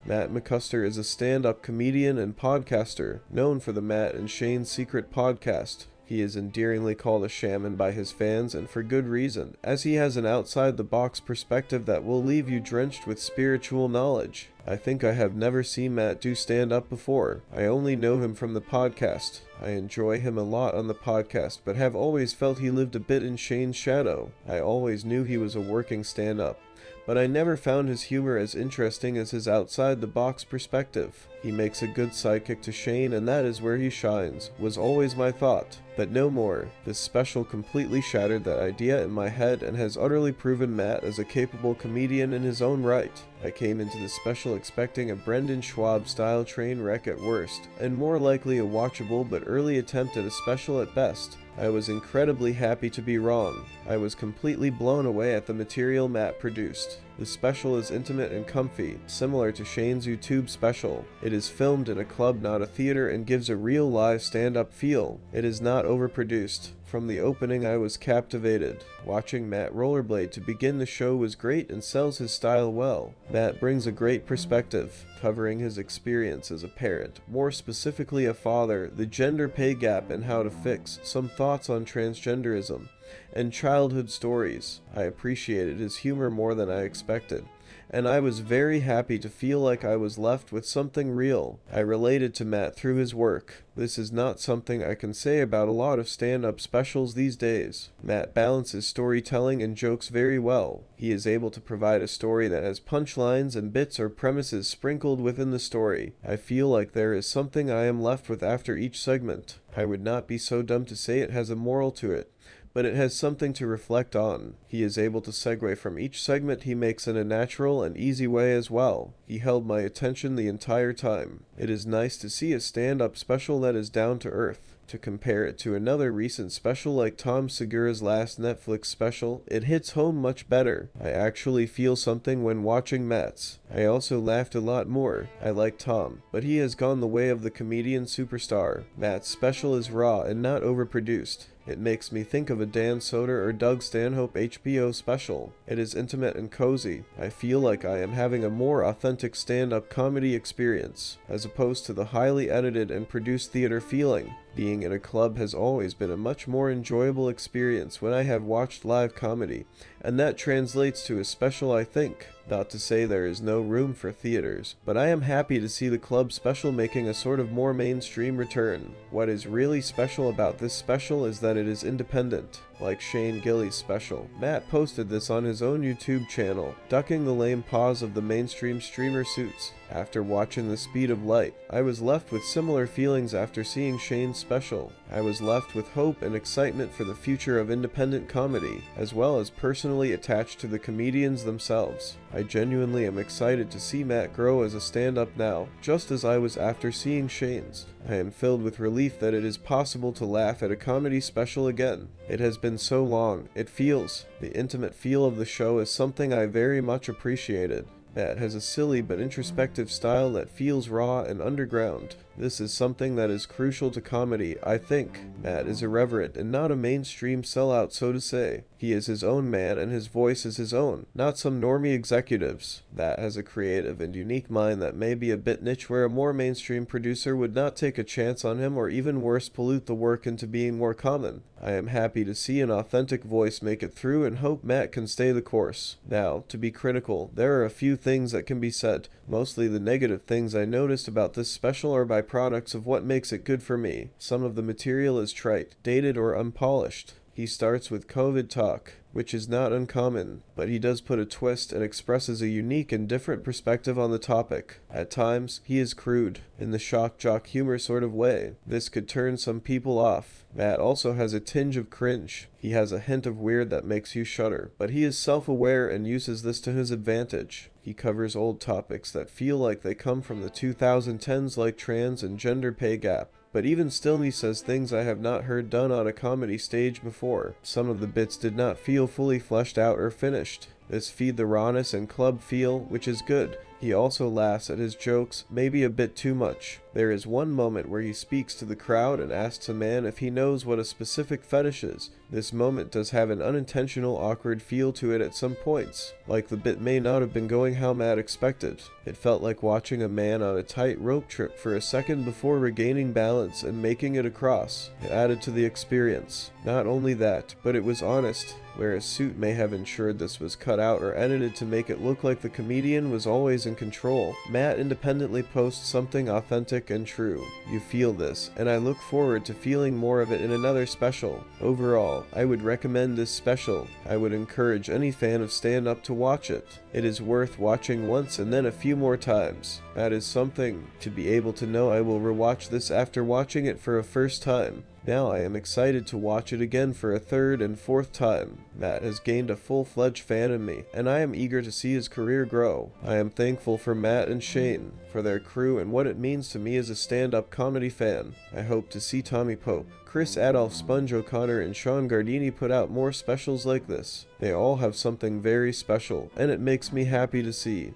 Matt McCusker is a stand-up comedian and podcaster, known for the Matt and Shane Secret podcast. He is endearingly called a shaman by his fans, and for good reason, as he has an outside-the-box perspective that will leave you drenched with spiritual knowledge. I think I have never seen Matt do stand-up before. I only know him from the podcast. I enjoy him a lot on the podcast, but have always felt he lived a bit in Shane's shadow. I always knew he was a working stand-up, but I never found his humor as interesting as his outside-the-box perspective. He makes a good sidekick to Shane, and that is where he shines, was always my thought. But no more. This special completely shattered that idea in my head and has utterly proven Matt as a capable comedian in his own right. I came into this special expecting a Brendan Schwab-style train wreck at worst, and more likely a watchable but early attempt at a special at best. I was incredibly happy to be wrong. I was completely blown away at the material Matt produced. The special is intimate and comfy, similar to Shane's YouTube special. It is filmed in a club, not a theater, and gives a real live stand-up feel. It is not overproduced. From the opening I was captivated. Watching Matt rollerblade to begin the show was great and sells his style well. Matt brings a great perspective, covering his experience as a parent, more specifically a father, the gender pay gap and how to fix, some thoughts on transgenderism, and childhood stories. I appreciated his humor more than I expected, and I was very happy to feel like I was left with something real. I related to Matt through his work. This is not something I can say about a lot of stand-up specials these days. Matt balances storytelling and jokes very well. He is able to provide a story that has punchlines and bits or premises sprinkled within the story. I feel like there is something I am left with after each segment. I would not be so dumb to say it has a moral to it, but it has something to reflect on. He is able to segue from each segment he makes in a natural and easy way as well. He held my attention the entire time. It is nice to see a stand-up special that is down to earth. To compare it to another recent special like Tom Segura's last Netflix special, it hits home much better. I actually feel something when watching Matt's. I also laughed a lot more. I like Tom, but he has gone the way of the comedian superstar. Matt's special is raw and not overproduced. It makes me think of a Dan Soder or Doug Stanhope HBO special. It is intimate and cozy. I feel like I am having a more authentic stand-up comedy experience, as opposed to the highly edited and produced theater feeling. Being in a club has always been a much more enjoyable experience when I have watched live comedy, and that translates to a special, I think. Not to say there is no room for theaters, but I am happy to see the club special making a sort of more mainstream return. What is really special about this special is that it is independent, like Shane Gillis's special. Matt posted this on his own YouTube channel, ducking the lame paws of the mainstream streamer suits. After watching The Speed of Light, I was left with similar feelings after seeing Shane's special. I was left with hope and excitement for the future of independent comedy, as well as personally attached to the comedians themselves. I genuinely am excited to see Matt grow as a stand-up now, just as I was after seeing Shane's. I am filled with relief that it is possible to laugh at a comedy special again. It has been so long. It feels. The intimate feel of the show is something I very much appreciated. Matt has a silly but introspective style that feels raw and underground. This is something that is crucial to comedy, I think. Matt is irreverent and not a mainstream sellout, so to say. He is his own man and his voice is his own, not some normie executives. Matt has a creative and unique mind that may be a bit niche where a more mainstream producer would not take a chance on him, or even worse, pollute the work into being more common. I am happy to see an authentic voice make it through and hope Matt can stay the course. Now, to be critical, there are a few things that can be said. Mostly the negative things I noticed about this special are byproducts of what makes it good for me. Some of the material is trite, dated, or unpolished. He starts with COVID talk, which is not uncommon, but he does put a twist and expresses a unique and different perspective on the topic. At times, he is crude, in the shock jock humor sort of way. This could turn some people off. Matt also has a tinge of cringe. He has a hint of weird that makes you shudder, but he is self-aware and uses this to his advantage. He covers old topics that feel like they come from the 2010s, like trans and gender pay gap. But even still, he says things I have not heard done on a comedy stage before. Some of the bits did not feel fully fleshed out or finished. This feed the rawness and club feel, which is good. He also laughs at his jokes, maybe a bit too much. There is one moment where he speaks to the crowd and asks a man if he knows what a specific fetish is. This moment does have an unintentional awkward feel to it at some points, like the bit may not have been going how Matt expected. It felt like watching a man on a tight rope trip for a second before regaining balance and making it across. It added to the experience. Not only that, but it was honest, where a suit may have ensured this was cut out or edited to make it look like the comedian was always in control. Matt independently posts something authentic and true. You feel this, and I look forward to feeling more of it in another special. Overall, I would recommend this special. I would encourage any fan of stand-up to watch it. It is worth watching once and then a few more times. That is something to be able to know. I will rewatch this after watching it for a first time. Now I am excited to watch it again for a third and fourth time. Matt has gained a full-fledged fan in me, and I am eager to see his career grow. I am thankful for Matt and Shane, for their crew and what it means to me as a stand-up comedy fan. I hope to see Tommy Pope, Chris Adolph, Sponge O'Connor, and Sean Gardini put out more specials like this. They all have something very special, and it makes me happy to see.